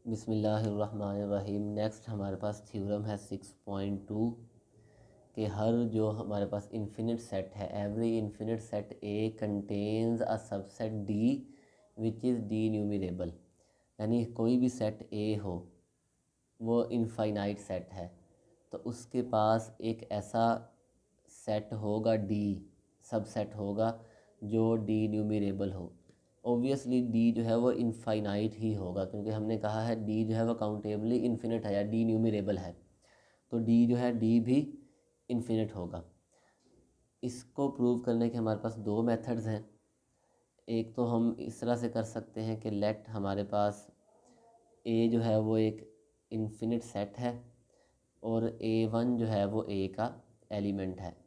बिस्मिल्लाहिर्रहमानिर्रहीम। नेक्स्ट हमारे पास थ्योरम है 6.2 कि हर जो हमारे पास इन्फिनिट सेट है, every infinite set A contains a subset D which is D numerable. यानी कोई भी सेट ए हो वो इनफाइनाइट सेट है तो उसके पास एक ऐसा सेट होगा डी, सबसेट होगा जो डी न्यूमरेबल हो। ऑब्वियसली डी जो है वो इनफाइनाइट ही होगा, क्योंकि हमने कहा है डी जो है वो काउंटेबली इन्फिनिट है या डी न्यूमरेबल है, तो डी जो है डी भी इन्फिनिट होगा। इसको प्रूव करने के हमारे पास दो मेथड्स हैं। एक तो हम इस तरह से कर सकते हैं कि लेट हमारे पास ए जो है वो एक इन्फिनिट सेट है और A1 जो है वो ए का एलिमेंट है।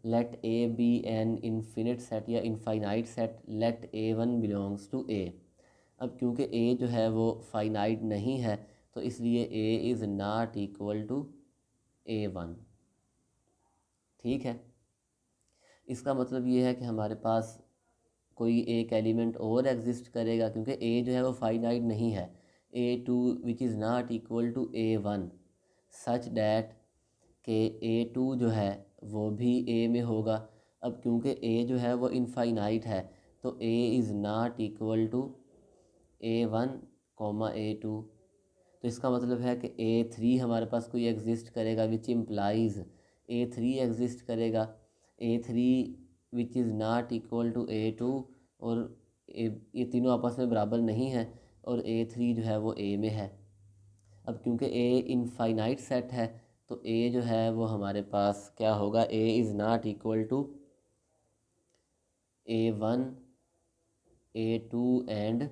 Let A be an infinite set या infinite set, let A1 belongs to A. अब क्योंकि ए जो है वो फाइनाइट नहीं है तो इसलिए A is not equal to A1। ठीक है, इसका मतलब ये है कि हमारे पास कोई एक एलिमेंट और एग्जिस्ट करेगा, क्योंकि ए जो है वो फाइनाइट नहीं है। A2 which is not equal to A1 such that कि A2 जो है वो भी ए में होगा। अब क्योंकि ए जो है वो इनफाइनाइट है तो A is not equal to A1 comma A2। तो इसका मतलब है कि A3 हमारे पास कोई एग्जिस्ट करेगा विच इम्प्लाइज A3 एग्जिस्ट करेगा। A3 which is not equal to A2 और ये तीनों आपस में बराबर नहीं है और A3 जो है वो ए में है। अब क्योंकि ए इनफाइनाइट सेट है तो ए जो है वो हमारे पास क्या होगा, A is not equal to A1 A2 and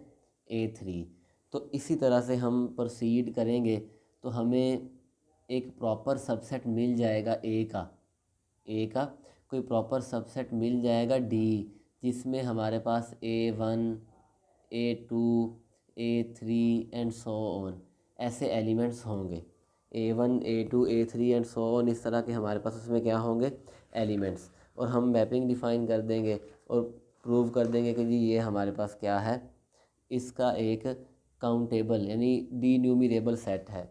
A3। तो इसी तरह से हम प्रोसीड करेंगे तो हमें एक प्रॉपर सबसेट मिल जाएगा ए का कोई प्रॉपर सबसेट मिल जाएगा डी, जिसमें हमारे पास A1 A2 A3 and so on ऐसे एलिमेंट्स होंगे। A1 A2 A3 and so on, इस तरह के हमारे पास उसमें क्या होंगे, एलिमेंट्स। और हम मैपिंग डिफ़ाइन कर देंगे और प्रूव कर देंगे कि जी ये हमारे पास क्या है, इसका एक काउंटेबल यानी डी न्यूमरेबल सेट है।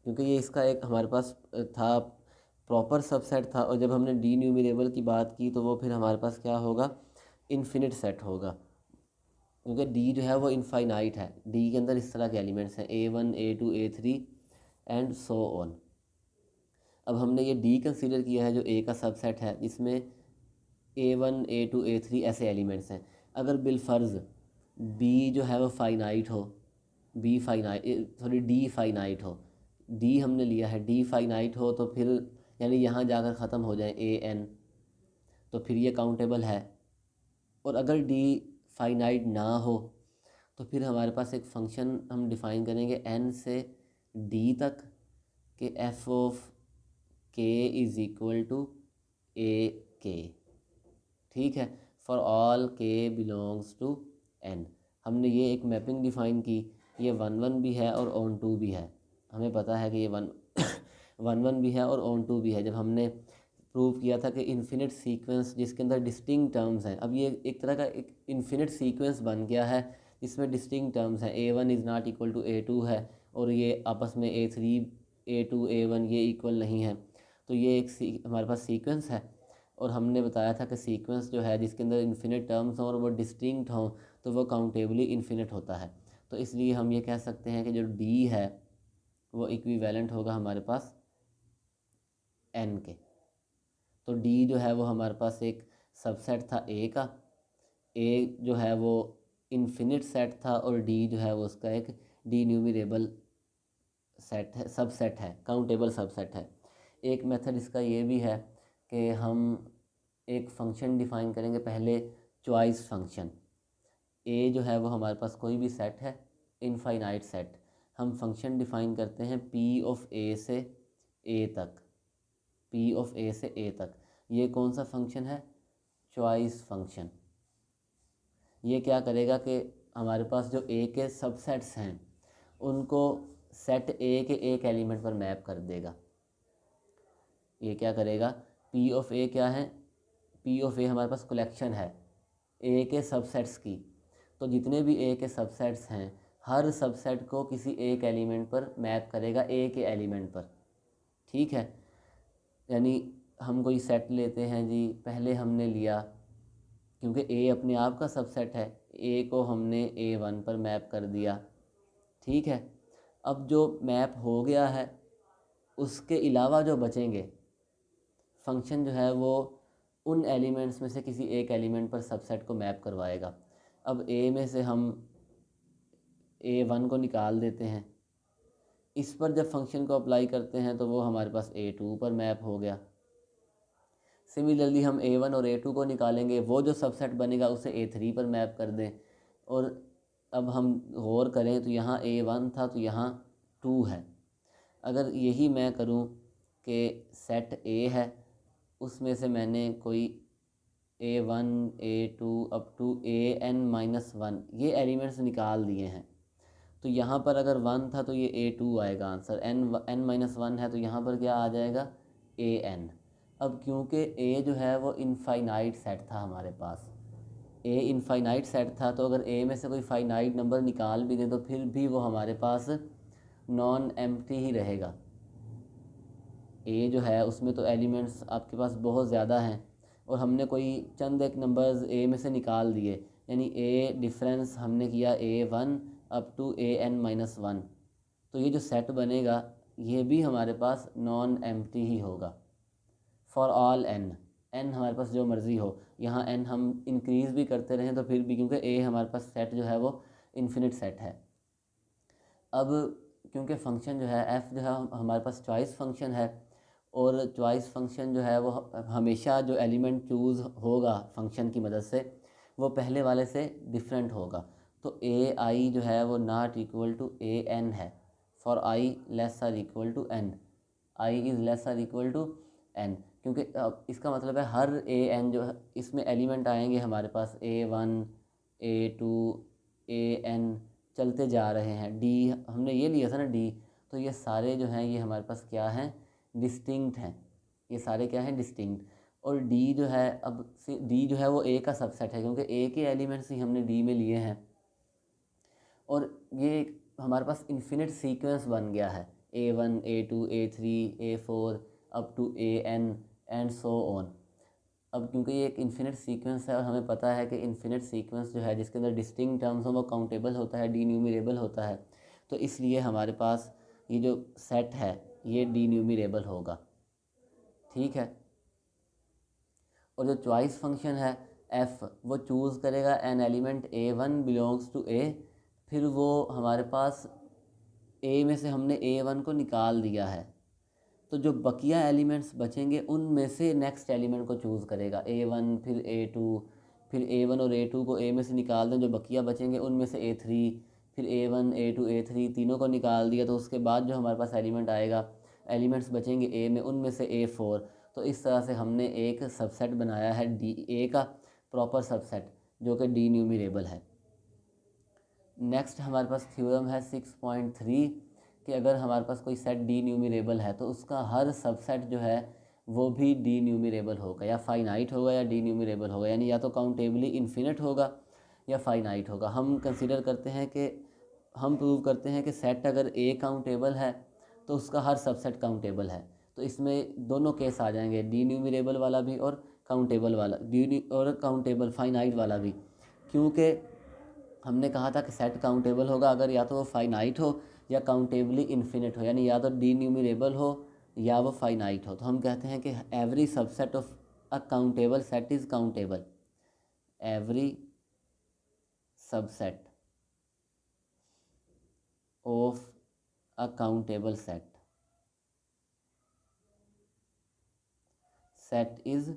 क्योंकि ये इसका एक हमारे पास था, प्रॉपर सबसेट था, और जब हमने डी न्यूमरेबल की बात की तो वो फिर हमारे पास क्या होगा, इन्फिनिट सेट होगा, क्योंकि डी जो है वो इनफाइनाइट है। डी के अंदर इस तरह के एलिमेंट्स हैं A1 A2 A3 and so on. अब हमने ये डी कंसीडर किया है जो ए का सबसेट है, जिसमें A1 A2 A3 ऐसे एलिमेंट्स हैं। अगर बिलफर्ज बी जो है वो फाइनाइट हो, be finite sorry D finite हो, डी हमने लिया है, डी फाइनाइट हो तो फिर यानी यहाँ जाकर ख़त्म हो जाए AN, तो फिर ये काउंटेबल है। और अगर डी फाइनाइट ना हो तो फिर हमारे पास एक फ़ंक्शन हम डिफ़ाइन करेंगे n से d तक कि f of k is equal to A K. ठीक है, for all k belongs to n। हमने ये एक मैपिंग डिफ़ाइन की, ये 1 1 भी है और ऑन टू भी है। हमें पता है कि ये 1 1 भी है और ऑन टू भी है। जब हमने प्रूव किया था कि इन्फिनिट सीक्वेंस जिसके अंदर डिस्टिंक्ट टर्म्स हैं, अब ये एक तरह का एक इन्फिनिट सीक्वेंस बन गया है जिसमें डिस्टिंक्ट टर्म्स हैं। A1 is not equal to A2 है और ये आपस में A3 A2 A1 ये इक्वल नहीं है, तो ये एक हमारे पास सीक्वेंस है। और हमने बताया था कि सीक्वेंस जो है जिसके अंदर इन्फिनिट टर्म्स हों और वो डिस्टिंक्ट हों तो वो काउंटेबली इन्फिनिट होता है। तो इसलिए हम ये कह सकते हैं कि जो डी है वो इक्विवेलेंट होगा हमारे पास n के। तो डी जो है वो हमारे पास एक सबसेट था ए का, ए जो है वो इन्फिनिट सेट था और डी जो है वो उसका एक डी न्यूमरेबल सेट है, सबसेट है, काउंटेबल सबसेट है। एक मेथड इसका ये भी है कि हम एक फ़ंक्शन डिफ़ाइन करेंगे पहले, चॉइस फ़ंक्शन। ए जो है वो हमारे पास कोई भी सेट है, इनफाइनाइट सेट, हम फंक्शन डिफ़ाइन करते हैं पी ऑफ ए से ए तक, पी ऑफ ए से ए तक। ये कौन सा फंक्शन है, चॉइस फंक्शन। ये क्या करेगा कि हमारे पास जो ए के सबसेट्स हैं उनको सेट ए के एक एलिमेंट पर मैप कर देगा। ये क्या करेगा, पी ऑफ ए क्या है, पी ऑफ ए हमारे पास कलेक्शन है ए के सबसेट्स की, तो जितने भी ए के सबसेट्स हैं हर सबसेट को किसी एक एलिमेंट पर मैप करेगा, ए के एलिमेंट पर। ठीक है, यानी हम कोई सेट लेते हैं जी, पहले हमने लिया, क्योंकि ए अपने आप का सबसेट है, ए को हमने A1 पर मैप कर दिया। ठीक है, अब जो मैप हो गया है उसके अलावा जो बचेंगे फंक्शन जो है वो उन एलिमेंट्स में से किसी एक एलिमेंट पर सबसेट को मैप करवाएगा। अब ए में से हम A1 को निकाल देते हैं, इस पर जब फंक्शन को अप्लाई करते हैं तो वो हमारे पास A2 पर मैप हो गया। सिमिलरली हम A1 और A2 को निकालेंगे, वो जो सबसेट बनेगा उसे A3 पर मैप कर दें। और अब हम गौर करें तो यहाँ A1 था तो यहाँ 2 है। अगर यही मैं करूँ कि सेट A है, उसमें से मैंने कोई A1 A2 up to AN-1 ये एलिमेंट्स निकाल दिए हैं, तो यहाँ पर अगर 1 था तो ये A2 आएगा आंसर, n-1 है तो यहाँ पर क्या आ जाएगा AN। अब क्योंकि A जो है वो इनफाइनाइट सेट था हमारे पास, A इनफाइनाइट सेट था, तो अगर A में से कोई फाइनाइट नंबर निकाल भी दें तो फिर भी वो हमारे पास नॉन एम्प्टी ही रहेगा। A जो है उसमें तो एलिमेंट्स आपके पास बहुत ज़्यादा हैं और हमने कोई चंद एक नंबर्स A में से निकाल दिए, यानी A डिफरेंस हमने किया A1 अप टू AN-1, तो ये जो सेट बनेगा ये भी हमारे पास नॉन एम्प्टी ही होगा फॉर ऑल n हमारे पास जो मर्ज़ी हो। यहाँ n हम इंक्रीज़ भी करते रहें तो फिर भी, क्योंकि A हमारे पास सेट जो है वो इन्फिनिट सेट है। अब क्योंकि फंक्शन जो है f जो है हमारे पास चॉइस फंक्शन है, और चॉइस फंक्शन जो है वो हमेशा जो एलिमेंट चूज़ होगा फंक्शन की मदद से वो पहले वाले से डिफरेंट होगा। तो ai जो है वो नॉट इक्वल टू an है for i less or equal to n, i is less or equal to n, क्योंकि इसका मतलब है हर an जो है इसमें एलिमेंट आएंगे हमारे पास A1 A2 AN चलते जा रहे हैं। D हमने ये लिया था ना D, तो ये सारे जो हैं ये हमारे पास क्या हैं, डिस्टिंक्ट हैं, ये सारे क्या हैं, डिस्टिंक्ट। और D जो है, अब D जो है वो A का सबसेट है, क्योंकि A के एलिमेंट्स ही हमने D में लिए हैं, और ये हमारे पास इन्फिनिट सीक्वेंस बन गया है A1 A2 A3 A4 up to AN and so on. अब क्योंकि ये एक इन्फिनिट सीक्वेंस है और हमें पता है कि इन्फिनिट सीक्वेंस जो है जिसके अंदर डिस्टिंक्ट टर्म्स हो वो काउंटेबल होता है, डी न्यूमरेबल होता है, तो इसलिए हमारे पास ये जो सेट है ये डी न्यूमरेबल होगा। ठीक है, और जो चॉइस फंक्शन है f वो चूज़ करेगा an element A1 belongs to A, फिर वो हमारे पास A में से हमने A1 को निकाल दिया है, तो जो बकिया एलिमेंट्स बचेंगे उनमें से नेक्स्ट एलिमेंट को चूज़ करेगा, A1 फिर A2, फिर A1 और A2 को A में से निकाल दें, जो बकिया बचेंगे उनमें से A3, फिर A1 A2 A3 तीनों को निकाल दिया, तो उसके बाद जो हमारे पास एलिमेंट आएगा, एलिमेंट्स बचेंगे A में, उनमें से A4। तो इस तरह से हमने एक सबसेट बनाया है डी, A का प्रॉपर सबसेट जो कि डी न्यूमरेबल है। नेक्स्ट हमारे पास थ्योरम है 6.3 कि अगर हमारे पास कोई सेट डी न्यूमरेबल है तो उसका हर सबसेट जो है वो भी डी न्यूमरेबल होगा, या फाइनाइट होगा या डी न्यूमरेबल होगा, यानी या तो काउंटेबली इन्फिनिट होगा या फाइनाइट होगा। हम कंसीडर करते हैं कि हम प्रूव करते हैं कि सेट अगर ए काउंटेबल है तो उसका हर सबसेट काउंटेबल है, तो इसमें दोनों केस आ जाएंगे, डी न्यूमरेबल वाला भी और काउंटेबल वाला, और काउंटेबल फाइनाइट वाला भी, क्योंकि हमने कहा था कि सेट काउंटेबल होगा अगर या तो वो फाइनाइट हो या काउंटेबली इन्फिनिट हो, यानी या तो डी न्यूमरेबल हो या वो फाइनाइट हो। तो हम कहते हैं कि every subset of a countable set is countable, every subset of a countable set is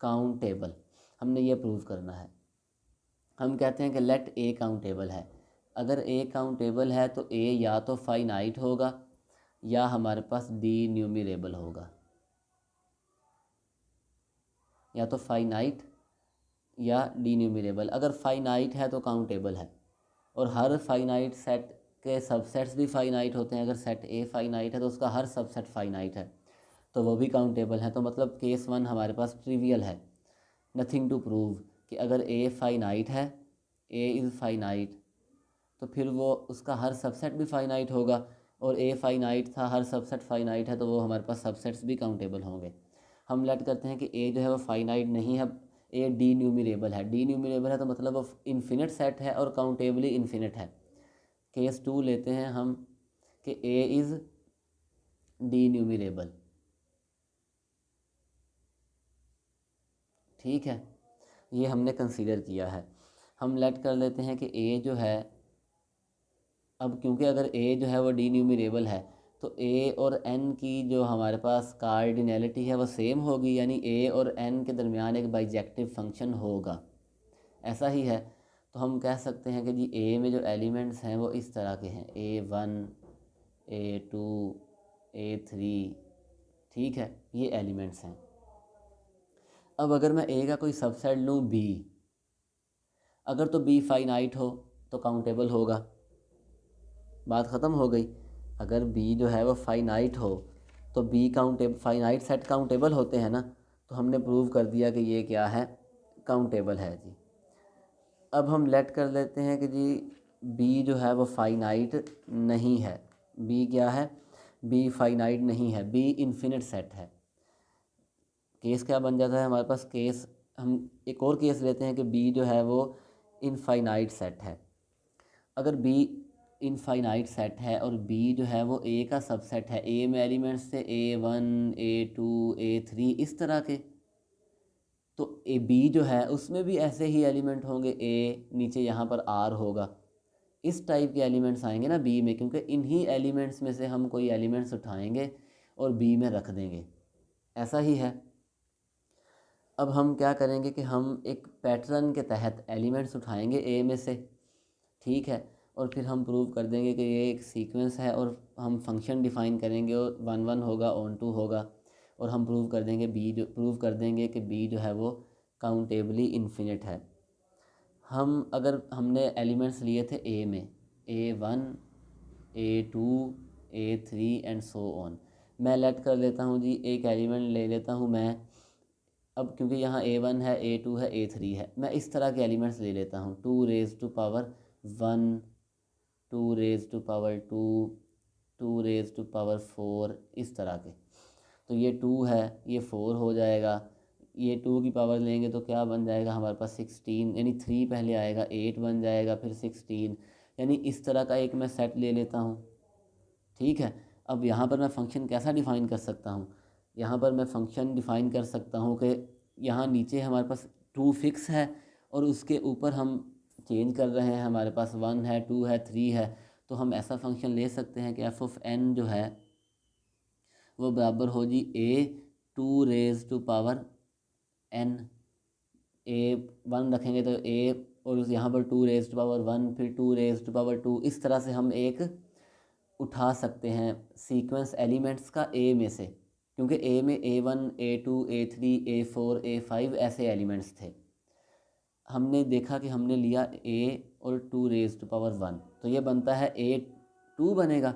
countable, हमने ये प्रूव करना है। हम कहते हैं कि लेट ए काउंटेबल है, अगर ए काउंटेबल है तो ए या तो फाइनाइट होगा या हमारे पास डी न्यूमरेबल होगा, या तो फाइनाइट या डी न्यूमरेबल। अगर फाइनाइट है तो काउंटेबल है, और हर फाइनाइट सेट के सबसेट्स भी फाइनाइट होते हैं। अगर सेट ए फाइनाइट है तो उसका हर सबसेट फाइनाइट है, तो वो भी काउंटेबल है। तो मतलब केस 1 हमारे पास ट्रिवियल है, नथिंग टू प्रूव, कि अगर ए फाइनाइट है, ए इज़ फाइनाइट, तो फिर वो उसका हर सबसेट भी फाइनाइट होगा, और ए फाइनाइट था, हर सबसेट फाइनाइट है, तो वो हमारे पास सबसेट्स भी काउंटेबल होंगे। हम लेट करते हैं कि ए जो है वो फाइनाइट नहीं है, ए डी न्यूमरेबल है। डी न्यूमरेबल है तो मतलब वो इन्फिनिट सेट है और काउंटेबली इन्फिनिट है। केस 2 लेते हैं हम कि ए इज़ डी न्यूमरेबल। ठीक है, ये हमने कंसीडर किया है। हम लेट कर लेते हैं कि ए जो है, अब क्योंकि अगर ए जो है वो डी न्यूमरेबल है तो ए और एन की जो हमारे पास कार्डिनैलिटी है वो सेम होगी, यानी ए और एन के दरमियान एक बाइजेक्टिव फंक्शन होगा। ऐसा ही है, तो हम कह सकते हैं कि जी ए में जो एलिमेंट्स हैं वो इस तरह के हैं, A1 A2 A3। ठीक है, ये एलिमेंट्स हैं। अब अगर मैं ए का कोई सबसेट लूँ बी, अगर तो बी फाइनाइट हो तो काउंटेबल होगा, बात ख़त्म हो गई। अगर बी जो है वो फाइनाइट हो तो be countable, finite set countable होते हैं ना, तो हमने प्रूव कर दिया कि ये क्या है, काउंटेबल है जी। अब हम लेट कर लेते हैं कि जी बी जो है वो फाइनाइट नहीं है। बी क्या है, बी फाइनाइट नहीं है, बी इन्फिनिट सेट है। केस क्या बन जाता है हमारे पास, केस हम एक और केस लेते हैं कि बी जो है वो इनफाइनाइट सेट है। अगर बी इनफाइनाइट सेट है और बी जो है वो ए का सबसेट है, ए में एलिमेंट्स थे A1 A2 A3 इस तरह के, तो ए बी जो है उसमें भी ऐसे ही एलिमेंट होंगे, ए नीचे यहाँ पर आर होगा, इस टाइप के एलिमेंट्स आएंगे ना बी में, क्योंकि इन्हीं एलिमेंट्स में से हम कोई एलिमेंट्स उठाएंगे और बी में रख देंगे। ऐसा ही है। अब हम क्या करेंगे कि हम एक पैटर्न के तहत एलिमेंट्स उठाएंगे ए में से, ठीक है, और फिर हम प्रूव कर देंगे कि ये एक सीक्वेंस है, और हम फंक्शन डिफ़ाइन करेंगे और 1 1 होगा, ऑन 2 होगा, और हम प्रूव कर देंगे कि बी जो है वो काउंटेबली इन्फिनिट है। हम अगर हमने एलिमेंट्स लिए थे ए में, A1 A2 A3 and so on, मैं लेट कर लेता हूँ जी, एक एलिमेंट ले लेता हूँ मैं। अब क्योंकि यहाँ A1 है A2 है A3 है, मैं इस तरह के एलिमेंट्स ले लेता हूँ, 2 raise to power 1 2 raise to power 2 2 raise to power 4 इस तरह के। तो ये 2 है, ये 4 हो जाएगा, ये 2 की पावर लेंगे तो क्या बन जाएगा हमारे पास 16, यानी 3 पहले आएगा, 8 बन जाएगा, फिर 16, यानी इस तरह का एक मैं सेट ले लेता हूँ। ठीक है, अब यहाँ पर मैं फ़ंक्शन कैसा डिफ़ाइन कर सकता हूँ, यहाँ पर मैं फ़ंक्शन डिफ़ाइन कर सकता हूँ कि यहाँ नीचे हमारे पास 2 फिक्स है और उसके ऊपर हम चेंज कर रहे हैं, हमारे पास 1 है 2 है 3 है, तो हम ऐसा फंक्शन ले सकते हैं कि f(n) जो है वो बराबर हो जी A2 raise to power n। A1 रखेंगे तो A, और यहाँ पर 2 रेज़ टू पावर 1, फिर 2 रेज़ टू पावर 2, इस तरह से हम एक उठा सकते हैं सीक्वेंस एलिमेंट्स का ए में से, क्योंकि ए में A1 A2 A3 A4 A5 ऐसे एलिमेंट्स थे। हमने देखा कि हमने लिया A और 2 रेज़ टू पावर 1, तो ये बनता है A2 बनेगा।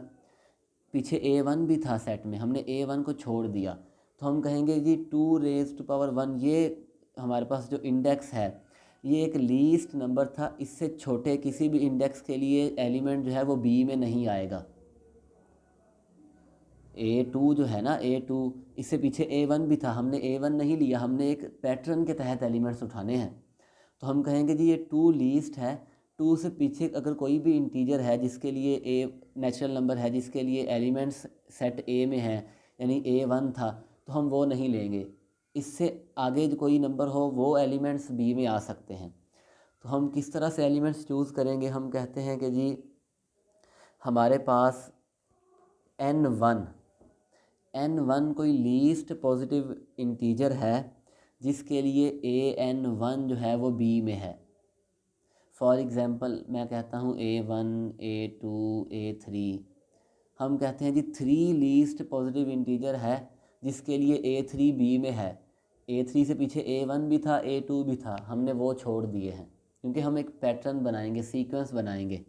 पीछे A1 भी था सेट में, हमने A1 को छोड़ दिया, तो हम कहेंगे जी 2 रेज़ टू पावर 1, ये हमारे पास जो इंडेक्स है ये एक लीस्ट नंबर था, इससे छोटे किसी भी इंडेक्स के लिए एलिमेंट जो है वो बी में नहीं आएगा। A2 जो है ना, A2, इससे पीछे A1 भी था, हमने A1 नहीं लिया, हमने एक पैटर्न के तहत एलिमेंट्स उठाने हैं, तो हम कहेंगे जी ये 2 लीस्ट है। 2 से पीछे अगर कोई भी इंटीजर है जिसके लिए ए नेचुरल नंबर है, जिसके लिए एलिमेंट्स सेट ए में है, यानी A1 था, तो हम वो नहीं लेंगे। इससे आगे जो कोई नंबर हो वो एलिमेंट्स बी में आ सकते हैं। तो हम किस तरह से एलिमेंट्स चूज़ करेंगे, हम कहते हैं कि जी हमारे पास n1 कोई लीस्ट पॉजिटिव इंटीजर है जिसके लिए an1 जो है वो बी में है। फॉर एग्ज़ाम्पल मैं कहता हूँ A1 A2 A3, हम कहते हैं जी 3 लीस्ट पॉजिटिव इंटीजर है जिसके लिए A3 बी में है। A3 से पीछे A1 भी था A2 भी था, हमने वो छोड़ दिए हैं क्योंकि हम एक पैटर्न बनाएंगे, सीक्वेंस बनाएंगे।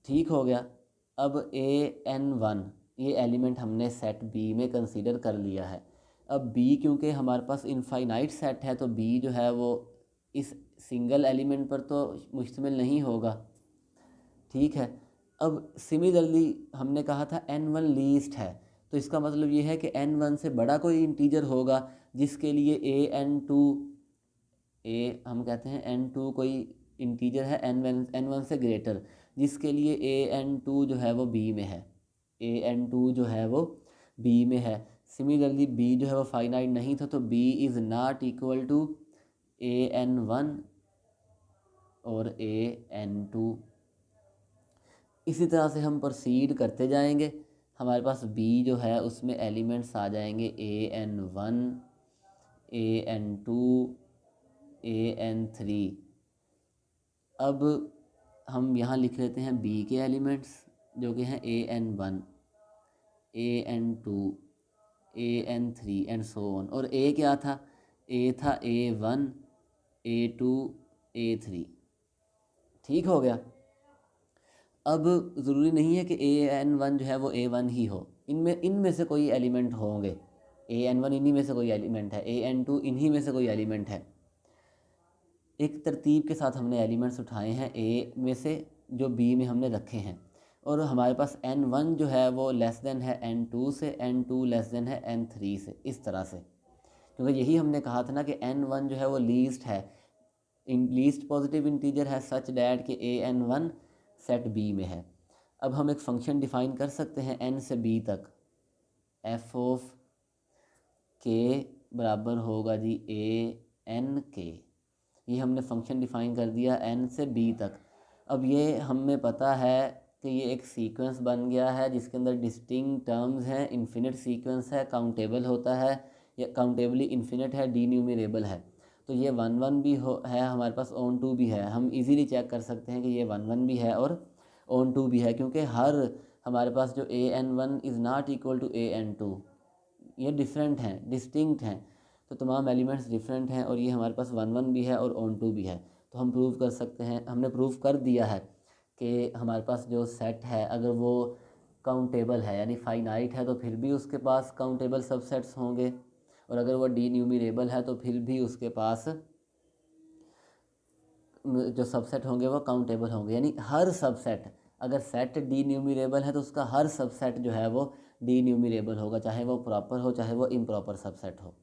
ठीक हो गया। अब an1 ये एलिमेंट हमने सेट बी में कंसीडर कर लिया है। अब बी क्योंकि हमारे पास इनफाइनाइट सेट है, तो बी जो है वो इस सिंगल एलिमेंट पर तो मुश्तमिल नहीं होगा, ठीक है। अब सिमिलरली हमने कहा था n1 लीस्ट है, तो इसका मतलब ये है कि n1 से बड़ा कोई इंटीजर होगा जिसके लिए हम कहते हैं n2 कोई इंटीजर है n1 से ग्रेटर, जिसके लिए an2 जो है वो b में है, an2 जो है वो b में है। सिमिलरली b जो है वो फाइनाइट नहीं था, तो b is not equal to an1 और an2। इसी तरह से हम प्रोसीड करते जाएंगे। हमारे पास b जो है उसमें एलिमेंट्स आ जाएंगे an1, an2, an3। अब हम यहाँ लिख लेते हैं b के एलिमेंट्स जो कि हैं an1, an2, an3 and so on. और a क्या था? a था a1, a2, a3। ठीक हो गया। अब ज़रूरी नहीं है कि an1 जो है वो a1 ही हो, इनमें से कोई एलिमेंट होंगे। an1 इन्हीं में से कोई एलिमेंट है, an2 इन्हीं में से कोई एलिमेंट है। एक तरतीब के साथ हमने एलिमेंट्स उठाए हैं a में से जो b में हमने रखे हैं, और हमारे पास n1 जो है वो लेस देन है n2 से, n2 लेस देन है n3 से, इस तरह से। क्योंकि यही हमने कहा था ना कि n1 जो है वो लीस्ट है, लीस्ट पॉजिटिव इंटीजर है सच डैट कि an1 सेट b में है। अब हम एक फंक्शन डिफ़ाइन कर सकते हैं n से b तक, f ऑफ k बराबर होगा जी a(n)k। ये हमने फंक्शन डिफ़ाइन कर दिया n से b तक। अब ये हमें पता है कि ये एक सीक्वेंस बन गया है जिसके अंदर डिस्टिंक्ट टर्म्स हैं, इन्फिनिट सीक्वेंस है, काउंटेबल होता है, या काउंटेबली इन्फिनिट है, डी न्यूमरेबल है। तो ये 1 1 भी है हमारे पास, ऑन 2 भी है। हम इजीली चेक कर सकते हैं कि ये 1 1 भी है और ऑन 2 भी है, क्योंकि हर हमारे पास जो an1 is not equal to an2, ये डिफरेंट हैं, डिस्टिंक्ट हैं। तो तमाम एलिमेंट्स डिफरेंट हैं, और ये हमारे पास 1 1 भी है और ऑन 2 भी है। तो हम प्रूव कर सकते हैं, हमने प्रूव कर दिया है कि हमारे पास जो सेट है अगर वो काउंटेबल है यानी फाइनाइट है, तो फिर भी उसके पास काउंटेबल सबसेट्स होंगे, और अगर वो डी न्यूमरेबल है तो फिर भी उसके पास जो सबसेट होंगे वो काउंटेबल होंगे। यानी हर सबसेट, अगर सेट डी न्यूमरेबल है तो उसका हर सबसेट जो है वो डी न्यूमरेबल होगा, चाहे वो प्रॉपर हो चाहे वो इम्प्रॉपर सबसेट हो।